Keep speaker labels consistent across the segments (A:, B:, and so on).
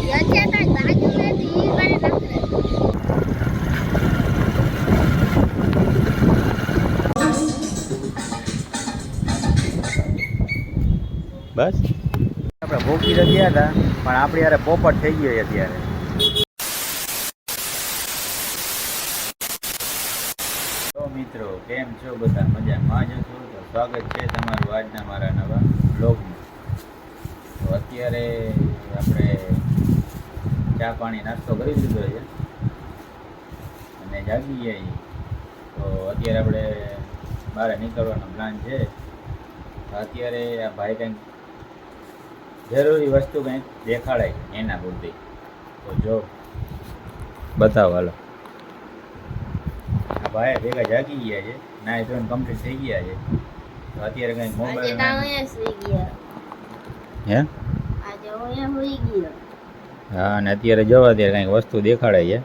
A: બસ આપણે ભોગી તો ગયા હતા પણ આપણે યાર પોપટ થઈ ગયો અત્યારે. તો મિત્રો કેમ છો બધા, મજામાં જ છો? તો સ્વાગત છે તમારું આજના મારા નવા બ્લોગમાં. તો અત્યારે આપણે ચા પાણી નાસ્તો કરી લીધો છે અને જાગી ગયા છીએ. તો અત્યારે આપણે બહાર નીકળવાનો પ્લાન છે. અત્યારે આ ભાઈ કંઈક જરૂરી વસ્તુ કંઈક દેખાડાય એના પૂરતી. તો જો બતાવો હાલો. આ ભાઈ ભેગા જાગી ગયા છે, ના ધોઈને કમ્પ્લીટ થઈ ગયા છે. તો અત્યારે કંઈક મોબાઈલ હે હા, અને અત્યારે જો અત્યારે કંઈક વસ્તુ દેખાડાય છે.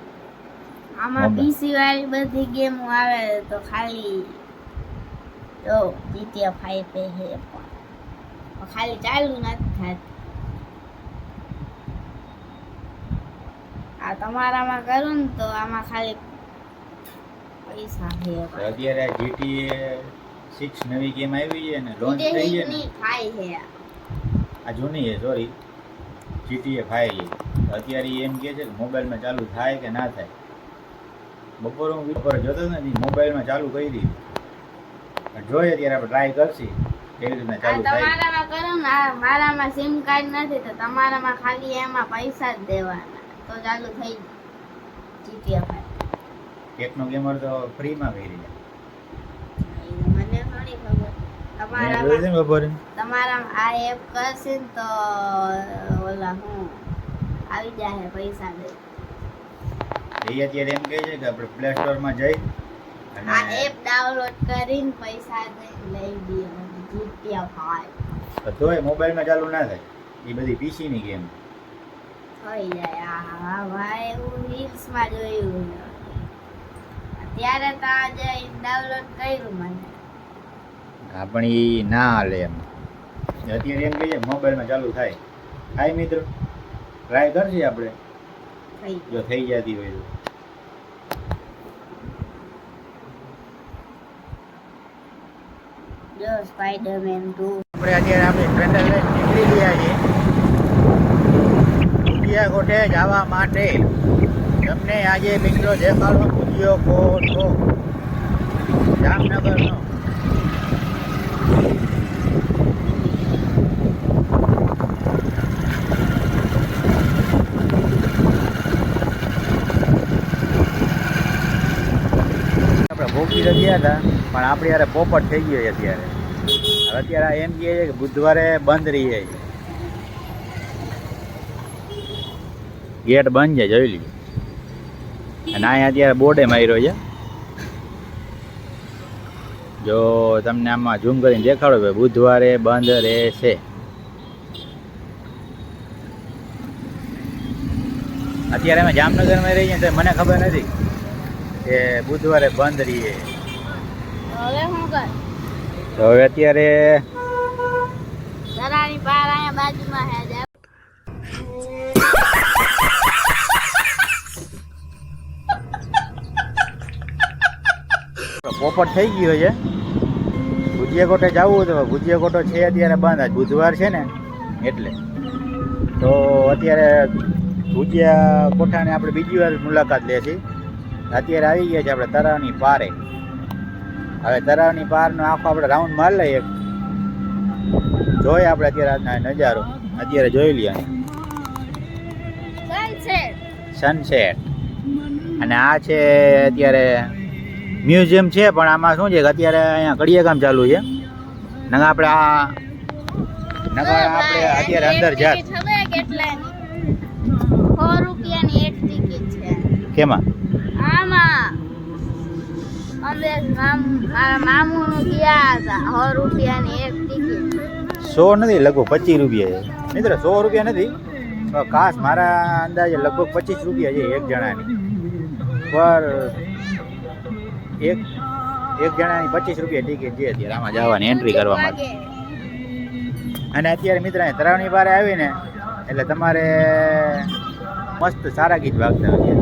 B: આમાં પીસી વાળી બધી ગેમો આવે તો ખાલી તો GTA 5 પે હે પણ ખાલી ચાલુ નથી થતી. આ તમારામાં કરું ને તો આમાં ખાલી પૈસા હે.
A: અત્યારે GTA 6 નવી ગેમ આવી છે ને, લોન્ચ થઈ છે ને. આ જૂની છે, સોરી, GTA 5 છે. અત્યારે એમ કહે છે કે મોબાઈલમાં ચાલુ થાય કે ના થાય. બપોરે હું બપોરે જોતો નથી, મોબાઈલમાં ચાલુ કરી દીધું. જોઈએ ત્યારે આપણે ટ્રાય કરશી કેવી રીતના ચાલુ થાય.
B: તમારામાં કરો ને, મારામાં સિમ કાર્ડ નથી તો તમારામાં ખાલી એમાં પૈસા જ દેવાના તો ચાલુ થઈ GTA 5.
A: ટેકનો ગેમર તો ફ્રીમાં કરી દે.
B: મને થોડી ખબર. તમારામાં આ એપ કરશે ને તો ઓલા હું આવી જાય પૈસા દે.
A: એ અત્યારે એમ કહે છે કે આપણે પ્લે સ્ટોરમાં જઈ અને
B: આ એપ ડાઉનલોડ કરીને પૈસા દઈને લઈ દઈએ GTA 5.
A: તોય મોબાઈલમાં ચાલુ ના થાય. એ બધી પીસીની ગેમ
B: થઈ જાય. હા ભાઈ, હું રીલ્સમાં જોયું અત્યારે તો આજે ડાઉનલોડ કર્યું મને.
A: હા, પણ એ ના હાલે એમ. અત્યારે એમ કહીએ મોબાઈલમાં ચાલુ થાય. હાય મિત્રો, ટ્રાય કરશે આપણે જો થઈ જતી હોય તો.
B: જો સ્પાઈડરમેન 2
A: આપણે અત્યારે આપણે ટ્રેન્ડર લઈને નીકળી ગયા છીએ ભુજિયા કોઠે જવા માટે. તમને આજે મિત્રો દેખાડો ભુજિયો કોઠો જામનગરનો. ભોગી તો ગયા હતા પણ આપણે યાર પોપટ થઈ ગયો અત્યારે. અત્યારે એમ કહે છે કે બુધવારે બંધ રહી જાય છે, ગેટ બંધ છે, જોઈ લીધું. અને અહીંયા અત્યારે બોર્ડે માર્યો છે. જો તમને આમાં ઝૂમ કરીને દેખાડો ભાઈ, બુધવારે બંધ રહેશે. અત્યારે અમે જામનગરમાં રહીએ તો મને ખબર નથી કે બુધવારે બંધ રહીએ.
B: હવે શું કર?
A: તો હવે અત્યારે
B: દરાની પાર અહીંયા બાજુમાં હે જ.
A: પોપટ થઈ ગયો છે. ભુજિયા કોઠે જવું તો ભુજિયા કોઠો છે અત્યારે બંધ. આજ બુધવાર છે ને એટલે. તો અત્યારે ભુજિયા કોઠાને આપણે બીજી વાર મુલાકાત લે છે. અત્યારે આવી ગયા છે આપણે તળાવની પારે. હવે તળાવની પારનો આખો આપણે રાઉન્ડ મારી લઈએ, જોઈએ આપણે અત્યારે આજના નજારો. અત્યારે જોઈ લઈએ સનસેટ. અને આ છે અત્યારે મ્યુઝિયમ છે, પણ આમાં શું છે કે અત્યારે અહીંયા કડિયા કામ ચાલુ છે. નગર આપણે અત્યારે અંદર જાત
B: ₹100 એક ટિકિટ છે.
A: કેમાં?
B: આમાં મારા મામુનું ગયા હતા ₹100 એક ટિકિટ.
A: 100 નથી, લગભગ 25 રૂપિયા છે મિત્ર. 100 રૂપિયા નથી, ખાસ મારા અંદાજે લગભગ 25 રૂપિયા છે એક જણાની પર. એક જણાની 25 રૂપિયા ટિકિટ છે અત્યારે આમાં જવાની, એન્ટ્રી કરવા માટે. અને અત્યારે મિત્ર તળાવની પારે આવીને એટલે તમારે મસ્ત સારા ગીત વાગતા હોય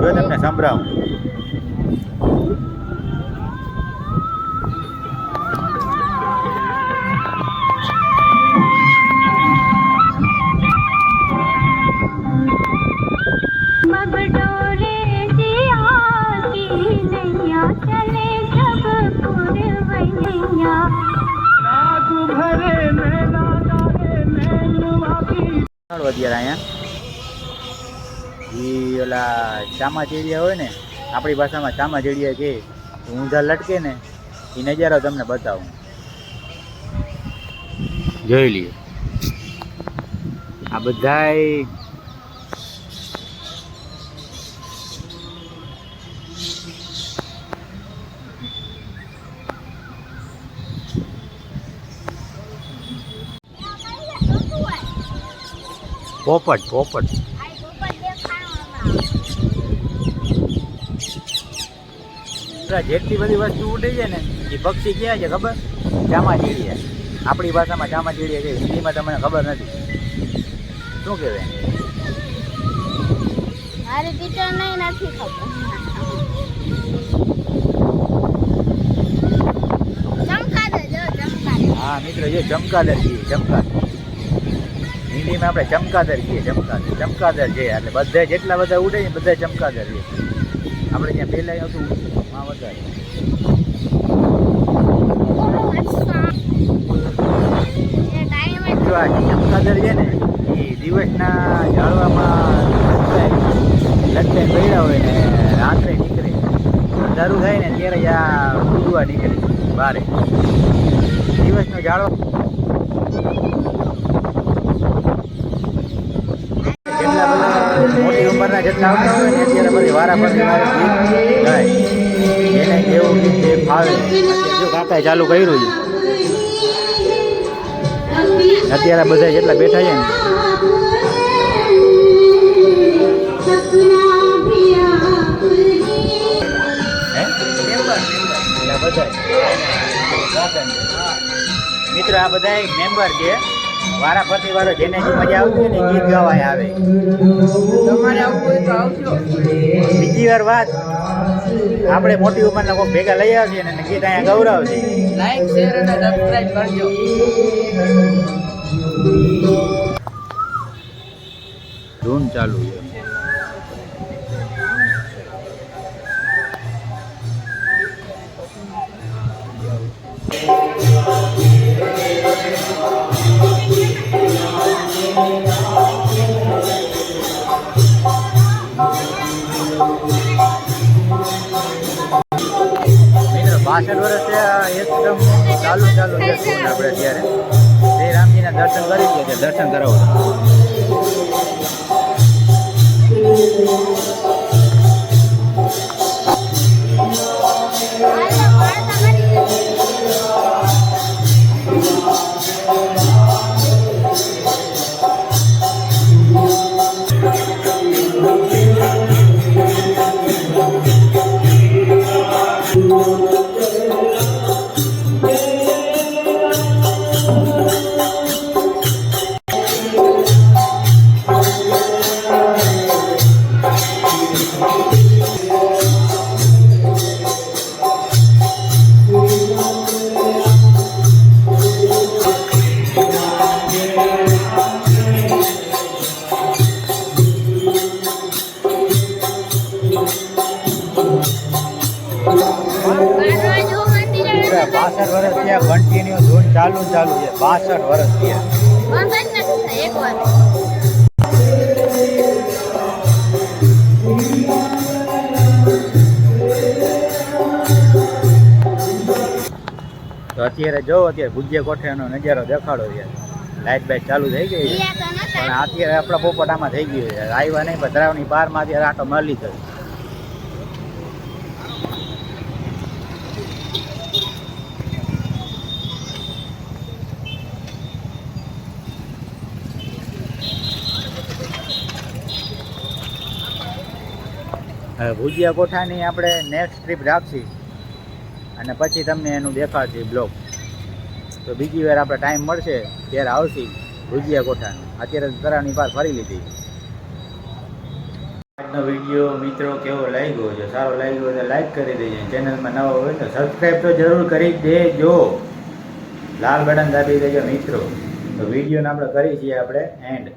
A: જો તમને સંભળાવું. અત્યારે અહીંયા એ ઓલા ચામાચીડિયા હોય ને, આપણી ભાષામાં ચામાચીડિયા છે, ઊંધા લટકે ને એ નજારો તમને બતાવું, જોઈ લઈએ. આ બધાય પોપટ જેટલી બધી વસ્તુ ઉડે છે ને એ પક્ષી ક્યાં છે ખબર? ચામાચીડિયા. આપણી ભાષામાં ચામાચીડિયા છે, હિન્દીમાં તમને ખબર નથી શું કહેવાય.
B: મારી ટીચર નહીં નથી ખબર. ચમકાદર જો ચમકાદર.
A: હા મિત્રો, જે ચમકાદર છીએ, ચમકાદર હિન્દીમાં આપણે ચમકાદર કહીએ. ચમકાદર છે એટલે બધા જેટલા બધા ઉડે ને બધા ચમકાદર છે. આપણે ત્યાં પહેલાં હતું માં વધારે. જો આ ચમકાદર છે ને એ દિવસના ઝાડવામાં લટકાઈ પડ્યા હોય ને રાત્રે નીકળે, અંધારું થાય ને ત્યારે આ ઉડવા નીકળે બારે. દિવસનો ઝાડવા મોટી ઉંમરના જેટલા આવતા હોય ને અત્યારે બધી વારાફરતી ગીત ગાય, એને જેવું ગીત જે ફાવે. જો કાકાએ ચાલુ કર્યું છે અત્યારે બધા જેટલા બેઠા છે ને મિત્રો, આ બધા મેમ્બર છે. વારાફરતી વાળો જેને જે મજા આવતી હોય ને ગીત ગાવાય આવે.
C: તમારે આવું હોય તો આવજો.
A: બીજી વાર વાત, આપણે મોટી ઉંમરના કોઈ ભેગા લઈ આવીએ ને ગીત અહીંયા ગૌરવશે.
C: લાઈક શેર અને સબસ્ક્રાઇબ કરજો.
A: ધૂન ચાલુ છે. મિત્રો 62 વર્ષ એકદમ ચાલુ છે આપણે અત્યારે શ્રી રામજીના દર્શન કરી છે. દર્શન કરાવો. કન્ટિન્યુ ધૂન ચાલુ છે. 62 વર્ષ થયા.
B: બંધ જ નથી થાય એકવાર.
A: તો અત્યારે જો ભુજિયા કોઠાનો નજારો દેખાડો છે. લાઇટ બાઇટ ચાલુ થઈ ગઈ છે પણ અત્યારે આપણા પોપટામાં થઈ ગયું છે. આવ્યા નહીં પણ ધરાવની પારમાં અત્યારે આટો મળી થયો. હવે ભુજિયા કોઠાની આપણે નેક્સ્ટ ટ્રીપ રાખશી અને પછી તમને એનું દેખાડશે બ્લોગ. તો બીજી વાર આપણે ટાઈમ મળશે ત્યારે આવશી ભુજિયા કોઠાનું. અત્યારે તરાવની પાર ફરી લીધી. આજનો વિડીયો મિત્રો કેવો લાગ્યો છે? સારો લાગ્યો તો લાઈક કરી દેજો. ચેનલમાં નવા હોય તો સબસ્ક્રાઈબ તો જરૂર કરી દેજો. લાલ બટન દાબી દેજો મિત્રો. તો વિડીયોને આપણે કરી છીએ આપણે એન્ડ.